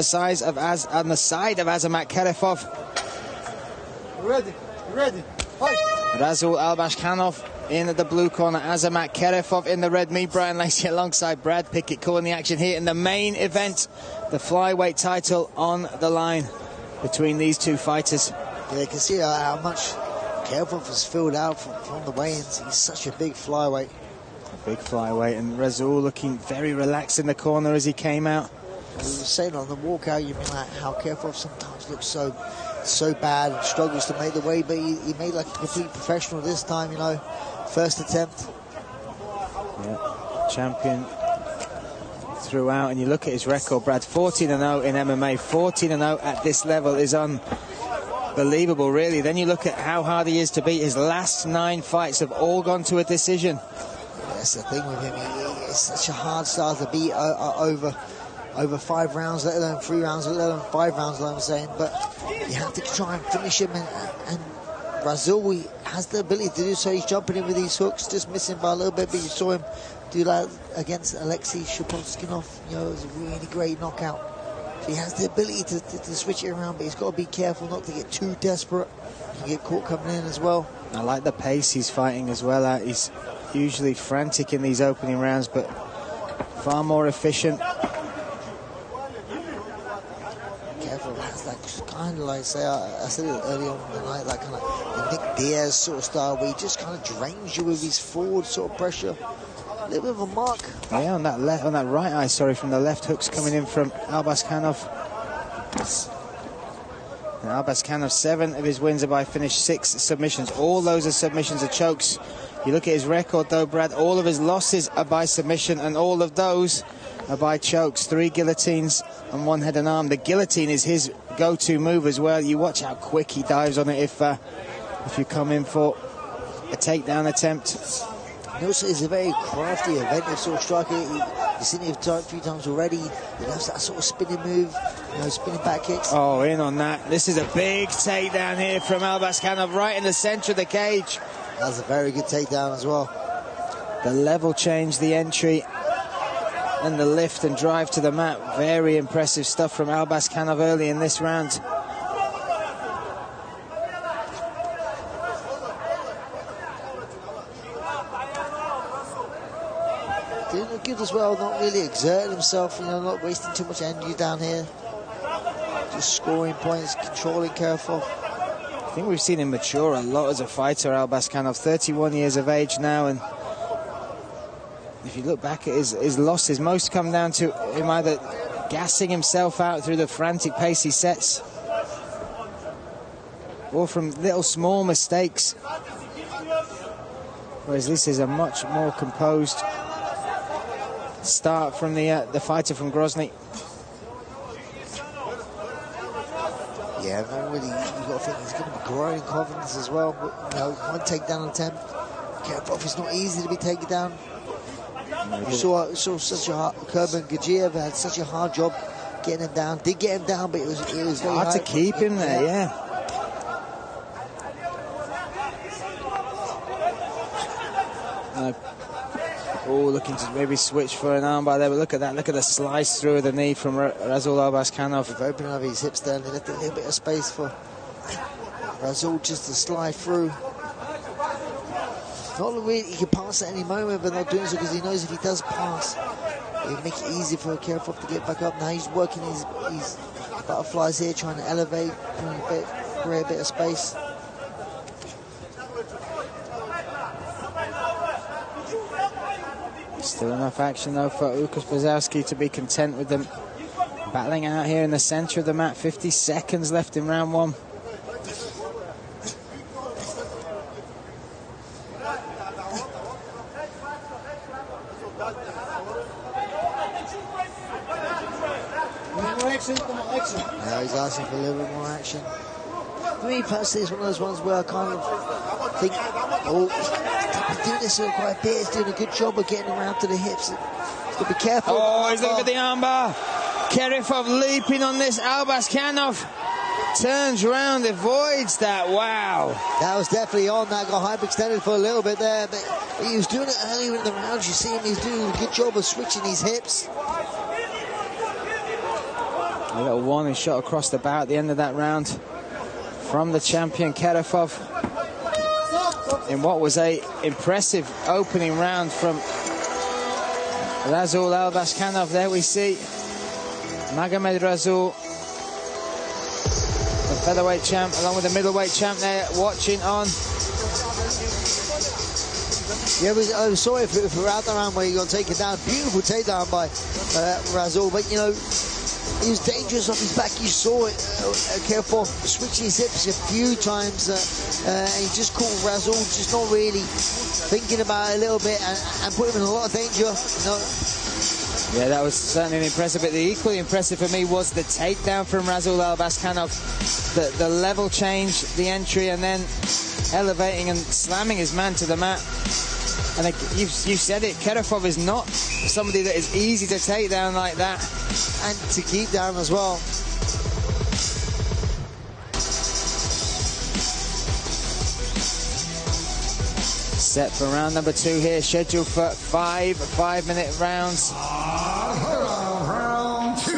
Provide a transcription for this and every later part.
On the side of Azamат Kerefov. Ready. Fight. Rasул Albashanov in the blue corner. Azamat Kerefov in the red. Me, Brian Lacey, alongside Brad Pickett, calling the action here in the main event. The flyweight title on the line between these two fighters. Yeah, you can see how much Kerefov has filled out from the weigh-ins. He's such a big flyweight. Big flyweight, and Rasул looking very relaxed in the corner as he came out. We were saying on the walkout, you mean like how Kerefov sometimes looks so bad and struggles to make the weight, but he made like a complete professional this time, you know, first attempt. Yeah, champion throughout, and you look at his record, Brad, 14-0 in MMA, 14-0 at this level is unbelievable, really. Then you look at how hard he is to beat. His last 9 fights have all gone to a decision. That's the thing with him. It's such a hard style to beat over 5 rounds, let alone 3 rounds, let alone 5 rounds, like I'm saying. But you have to try and finish him. And Rasul has the ability to do so. He's jumping in with these hooks, just missing by a little bit. But you saw him do that against Alexei Shapovskinov. You know, it was a really great knockout. So he has the ability to switch it around, but he's got to be careful not to get too desperate and get caught coming in as well. I like the pace he's fighting as well. He's usually frantic in these opening rounds, but far more efficient. Kerefov has that kind of like, say, I said it earlier on in the night, like kind of the Nick Diaz sort of style, where he just kind of drains you with his forward sort of pressure. A little bit of a mark. Yeah, on that right eye, sorry, from the left hooks coming in from Albashanov. And Albashanov, 7 of his wins are by finish, 6 submissions. All those are submissions or chokes. You look at his record, though, Brad, all of his losses are by submission, and all of those are by chokes. 3 guillotines and 1 head and arm. The guillotine is his go-to move as well. You watch how quick he dives on it if you come in for a takedown attempt. And also, it's a very crafty, inventive sort of striker. You've seen it a few times already. He loves that sort of spinning move, you know, spinning back kicks. Oh, in on that. This is a big takedown here from Albashanov, right in the centre of the cage. That's a very good takedown as well. The level change, the entry, and the lift and drive to the mat. Very impressive stuff from Albashanov early in this round. Doing it good as well, not really exerting himself, you know, not wasting too much energy down here. Just scoring points, controlling Kerefov. I think we've seen him mature a lot as a fighter, Albashanov, 31 years of age now, and if you look back at his losses, most come down to him either gassing himself out through the frantic pace he sets, or from little small mistakes, whereas this is a much more composed start from the fighter from Grozny. Yeah, no, really, you've got to think he's going to be growing confidence as well. But, you know, 1 takedown attempt. Kerefov is not easy to be taken down. You saw such a hard, Kurban Gadzhiev had such a hard job getting him down. Did get him down, but it was very hard to keep him there, yeah. Looking to maybe switch for an armbar there, but look at that. Look at the slice through the knee from Rasul Albashanov. They've opened up his hips there and they left a little bit of space for Rasul just to slide through. Not really, he could pass at any moment, but not doing so because he knows if he does pass, it'll make it easy for Kerefov to get back up. Now he's working his butterflies here, trying to elevate, create a bit of space. Still enough action, though, for Łukasz Brzezowski to be content with them battling out here in the centre of the mat. 50 seconds left in round 1. Now he's asking for a little bit more action. For me personally, it's one of those ones where I kind of think, he's doing this for quite a bit. He's doing a good job of getting around to the hips. He's got to be careful. Oh, he's looking at the armbar. Kerefov leaping on this. Albashanov turns round, avoids that. Wow. That was definitely on. That got hyperextended for a little bit there, but he was doing it earlier in the round. You see him, he's doing a good job of switching his hips. A little warning shot across the bow at the end of that round from the champion Kerefov. In what was a impressive opening round from Rasул Albasxhanov. There we see Magomed Rasул, the featherweight champ, along with the middleweight champ there, watching on. Yeah, I was sorry for out the round where you got to take it down. Beautiful takedown by Rasul, but you know, he was dangerous off his back. You saw it. Kerefov switching his hips a few times, and he just caught Rasul just not really thinking about it a little bit, and put him in a lot of danger. You know? Yeah, that was certainly impressive, but the equally impressive for me was the takedown from Rasul Albasxhanov. The level change, the entry, and then elevating and slamming his man to the mat. And you said it, Kerefov is not somebody that is easy to take down like that. And to keep down as well. Set for round number 2 here, scheduled for 5-minute rounds. Round 2.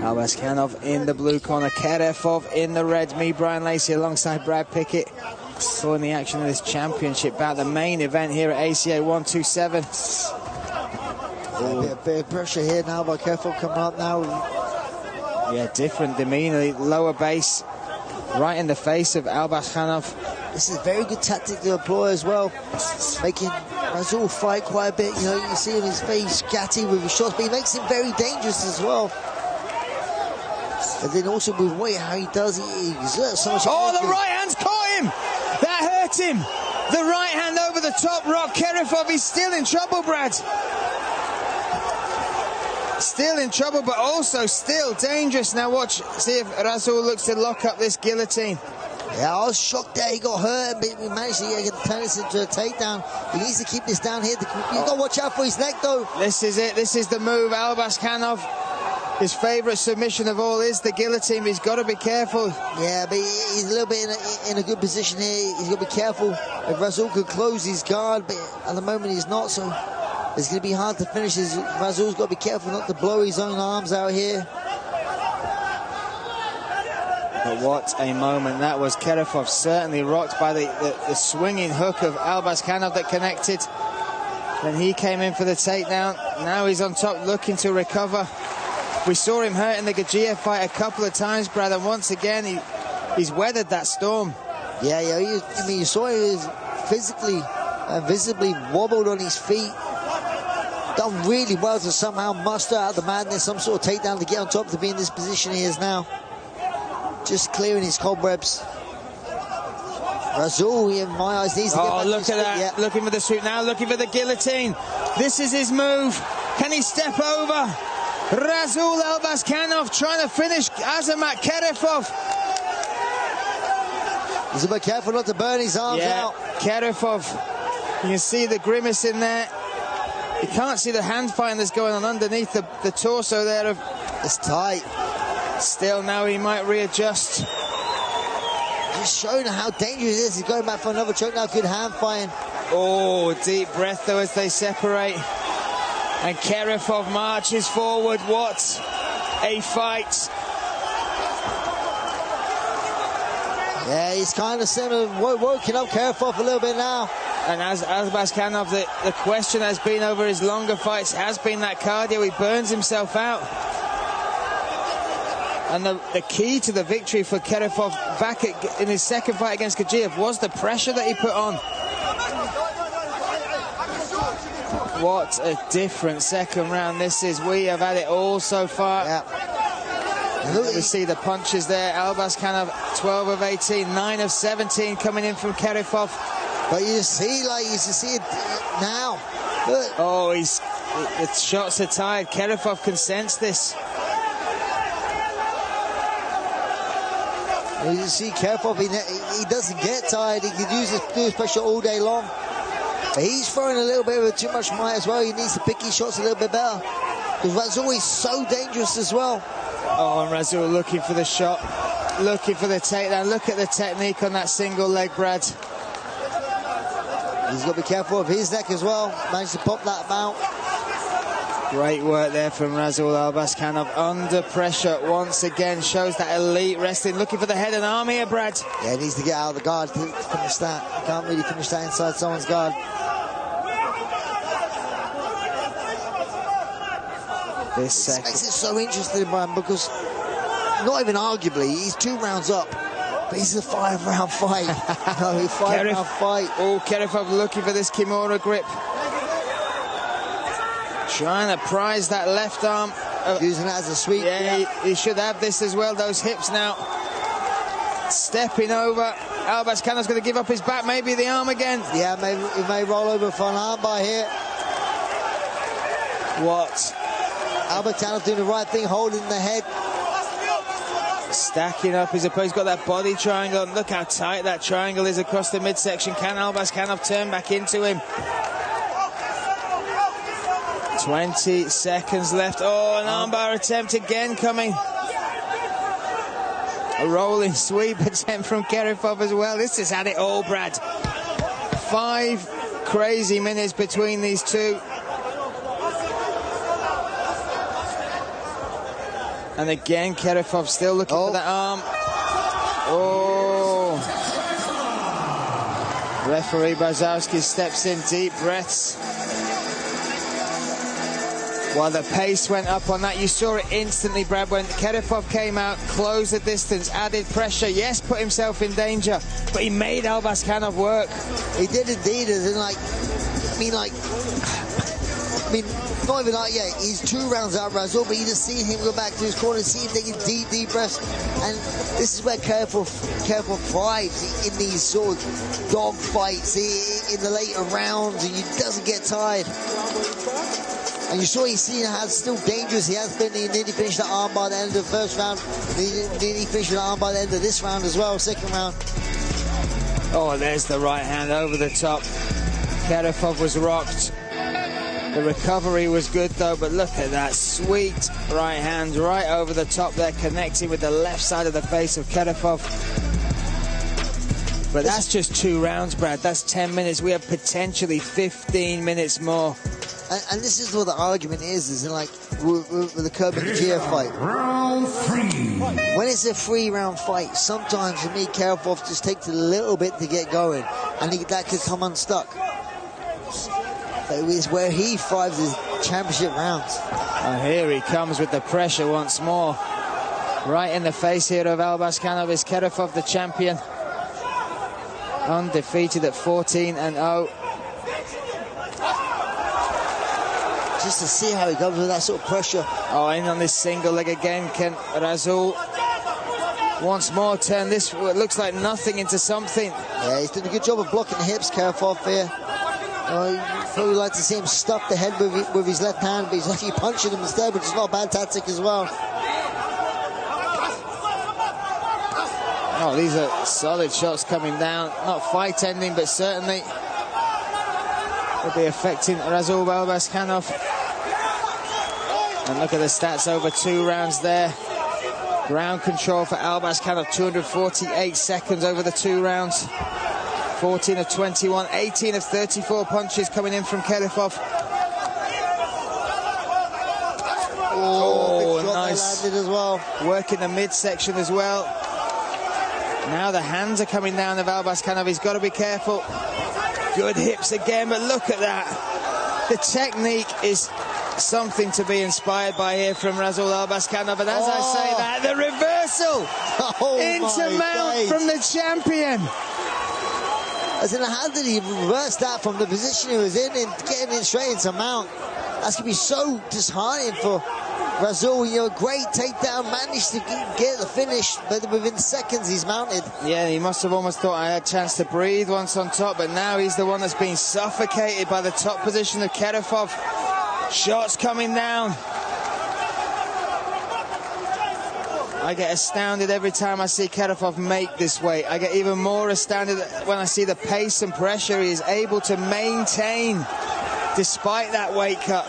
Albasxhanov in the blue corner, Kerefov in the red. Me, Brian Lacey, alongside Brad Pickett, for the action of this championship bout, the main event here at ACA 127. A bit of pressure here now by Kerefov coming up now. Yeah, different demeanor, lower base, right in the face of Albasxhanov. This is a very good tactic to employ as well, making Rasul fight quite a bit. You know, you see him, his face scatty with his shots, but he makes him very dangerous as well. And then also with weight, how he does, he exerts so much. Oh, the right hand's caught him! That hurt him! The right hand over the top rock. Kerefov, he's still in trouble, Brad. Still in trouble, but also still dangerous. Now watch, see if Rasul looks to lock up this guillotine. Yeah, I was shocked there. He got hurt, but we managed to turn this into a takedown. He needs to keep this down here. You've got to watch out for his neck, though. This is it. This is the move. Albasxhanov, his favourite submission of all is the guillotine. He's got to be careful. Yeah, but he's a little bit in a good position here. He's got to be careful. If Rasul could close his guard, but at the moment he's not, so it's going to be hard to finish. Rasul's got to be careful not to blow his own arms out here. But what a moment that was. Kerefov certainly rocked by the swinging hook of Albasxhanov that connected. Then he came in for the takedown. Now he's on top looking to recover. We saw him hurt in the Gadzhiev fight a couple of times, Brad, and once again he's weathered that storm. Yeah, I mean, you saw he was physically and visibly wobbled on his feet. Done really well to somehow muster out the madness, some sort of takedown to get on top to be in this position he is now. Just clearing his cobwebs. Rasul, in my eyes, needs to get back. Oh, look at that. Yeah. Looking for the sweep now, looking for the guillotine. This is his move. Can he step over? Rasul Albasxhanov trying to finish Azamат Kerefov. He's a bit careful not to burn his arms out. Kerefov, you can see the grimace in there. You can't see the hand fighting that's going on underneath the torso there. It's tight. Still, now he might readjust. Just showing how dangerous it is. He's going back for another choke now. Good hand fighting. Oh, deep breath though as they separate. And Kerefov marches forward. What a fight. Yeah, he's kind of woken up Kerefov a little bit now. And as Albasxhanov, the question has been over his longer fights has been that cardio. He burns himself out. And the key to the victory for Kerefov back in his second fight against Gadzhiev was the pressure that he put on. What a different second round this is. We have had it all so far. Yeah. We see the punches there. Albasxhanov, 12 of 18, 9 of 17 coming in from Kerefov. But you see it now. Look. Oh, the shots are tired. Kerefov can sense this. You see Kerefov, he doesn't get tired. He can do his pressure all day long. But he's throwing a little bit of too much might as well. He needs to pick his shots a little bit better. Because Rasul is so dangerous as well. Oh, and Rasul looking for the shot. Looking for the takedown. Look at the technique on that single leg, Brad. He's got to be careful of his neck as well. Managed to pop that mount. Great work there from Rasul Albaskanov. Under pressure once again. Shows that elite wrestling. Looking for the head and arm here, Brad. Yeah, he needs to get out of the guard to finish that. You can't really finish that inside someone's guard. This makes it so interesting, Brian, because not even arguably, he's 2 rounds up, but he's a 5-round fight. No, a 5-round fight. Oh, Kerefov looking for this Kimura grip. Trying to prize that left arm. Using it as a sweep. Yeah, he should have this as well. Those hips now. Stepping over. Albascanov's going to give up his back. Maybe the arm again. Yeah, maybe he may roll over for an armbar here. What? Albaskanov doing the right thing, holding the head. Stacking up his opponent. He's got that body triangle. Look how tight that triangle is across the midsection. Can Albaskanov turn back into him? 20 seconds left. Oh, an armbar attempt again coming. A rolling sweep attempt from Kerefov as well. This has had it all, Brad. 5 crazy minutes between these two. And again, Kerefov still looking for that arm. Oh. Referee Bazowski steps in, deep breaths. While the pace went up on that, you saw it instantly, Brad, when Kerefov came out, closed the distance, added pressure. Yes, put himself in danger, but he made Albaskanov work. He did indeed, as in not even like, yeah, he's 2 rounds out, Rasul, but you just see him go back to his corner, see him taking deep breaths, and this is where Kerefov thrives in these sort of dog fights in the later rounds, and he doesn't get tired. And you saw he's still dangerous. He has been. He nearly finished the armbar at the end of the first round. He nearly finished the armbar at the end of this round as well, second round. Oh, there's the right hand over the top. Kerefov was rocked. The recovery was good though, but look at that sweet right hand right over the top there, connecting with the left side of the face of Kerefov. But that's just 2 rounds, Brad. That's 10 minutes. We have potentially 15 minutes more. And this is what the argument is in like with the Kerber-Gia fight. Round 3. When it's a 3-round fight, sometimes for me, Kerefov just takes a little bit to get going, and that could come unstuck. But it's where he thrives his championship rounds. Here he comes with the pressure once more. Right in the face here of Albaskanov is Kerefov, the champion. Undefeated at 14-0. Just to see how he comes with that sort of pressure. Oh, in on this single leg again, can Rasul once more turn this, what looks like nothing, into something. Yeah, he's doing a good job of blocking the hips, Kerefov here. You'd probably like to see him stuff the head with his left hand, but he's actually punching him instead, which is not a bad tactic as well. Oh, these are solid shots coming down. Not fight ending, but certainly will be affecting Rasul Albaskanov. And look at the stats over 2 rounds there. Ground control for Albaskanov, 248 seconds over the 2 rounds. 14 of 21, 18 of 34 punches coming in from Kerefov. Oh, nice. Landed as well. Working the midsection as well. Now the hands are coming down of Albaskanov. He's got to be careful. Good hips again, but look at that. The technique is something to be inspired by here from Rasul Albaskanov. And as I say that, the reversal into mount from the champion. As in, how did he reverse that from the position he was in and getting it straight into mount? That's going to be so disheartening for Rasul. You know, great takedown, managed to get the finish, but within seconds he's mounted. Yeah, he must have almost thought I had a chance to breathe once on top, but now he's the one that's being suffocated by the top position of Kerefov. Shots coming down. I get astounded every time I see Kerefov make this weight. I get even more astounded when I see the pace and pressure he is able to maintain despite that weight cut.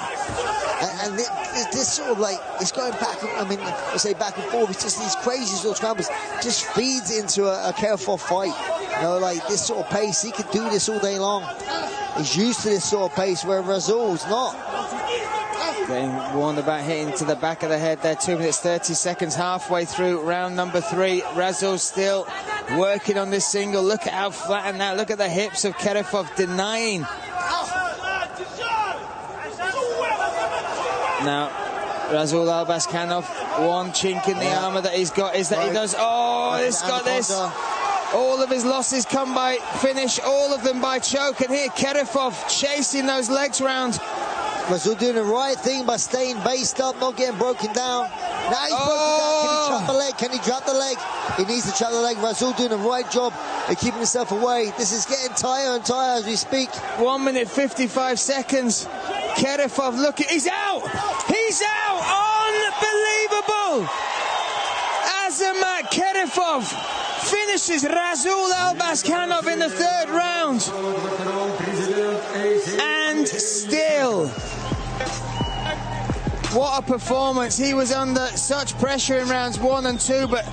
And this sort of like, it's going back, I mean, I say back and forth, it's just these crazy sort of scrambles, just feeds into a Kerefov fight. You know, like this sort of pace, he could do this all day long. He's used to this sort of pace where Rasul's not. Getting warned about hitting to the back of the head there. 2 minutes 30 seconds, halfway through round number 3. Rasul still working on this single. Look at how flattened that. Look at the hips of Kerefov denying. Now, Rasul Albashanov, one chink in the armour that he's got is that he does. Oh, he's got this. All of his losses come by finish, all of them by choke. And here, Kerefov chasing those legs round. Rasul doing the right thing by staying based up, not getting broken down. Now he's broken down. Can he trap the leg? Can he trap the leg? He needs to trap the leg. Rasul doing the right job of keeping himself away. This is getting tighter and tighter as we speak. 1 minute 55 seconds. Kerefov, look, he's out! He's out! Unbelievable! Azamat Kerefov finishes Rasul Albashanov in the 3rd round. And still, what a performance. He was under such pressure in rounds 1 and 2, but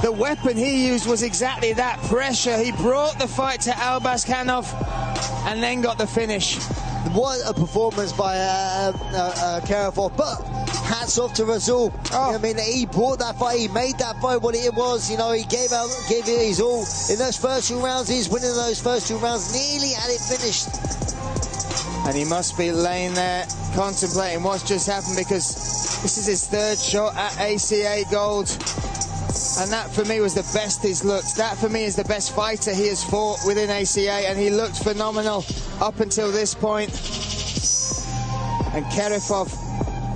the weapon he used was exactly that, pressure. He brought the fight to Albashanov and then got the finish. What a performance by Kerefov, but hats off to Rasul. I mean, he brought that fight, he made that fight what it was. You know, he gave it his all in those first 2 rounds. He's winning those first 2 rounds, nearly had it finished. And he must be laying there contemplating what's just happened, because this is his 3rd shot at ACA Gold. And that for me was the best he's looked. That for me is the best fighter he has fought within ACA, and he looked phenomenal up until this point. And Kerefov,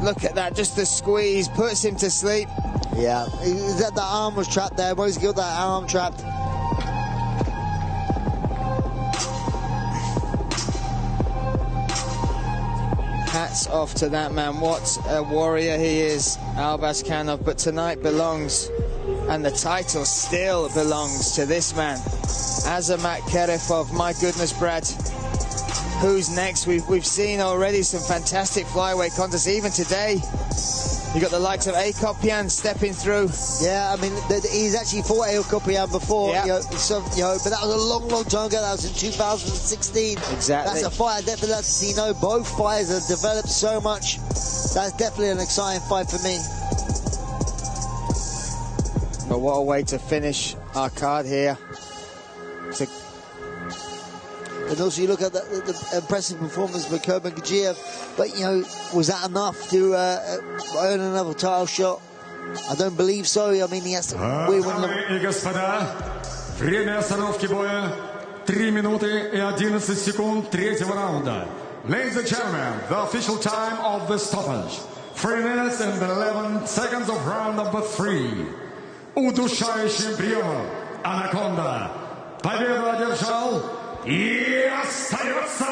look at that, just the squeeze, puts him to sleep. Yeah, that arm was trapped there. He's got that arm trapped. Hats off to that man. What a warrior he is, Albashanov. But tonight belongs, and the title still belongs to this man, Azamat Kerefov. My goodness, Brad, who's next? We've seen already some fantastic flyweight contests. Even today, you got the likes of Akopian stepping through. Yeah, I mean, he's actually fought Akopian before. Yeah. But that was a long time ago. That was in 2016. Exactly. That's a fight I'd definitely like to see. Both fighters have developed so much. That's definitely an exciting fight for me. But what a way to finish our card here. And also you look at the impressive performance of Kurbangajev, but was that enough to earn another title shot? I don't believe so. I mean, he has to win. Дамы и господа, время остановки боя 3 минуты и 11 секунд 3-го раунда. Ladies and gentlemen, the official time of the stoppage. 3 minutes and 11 seconds of round number 3. Удушающим приемом Анаконда победу одержал и остается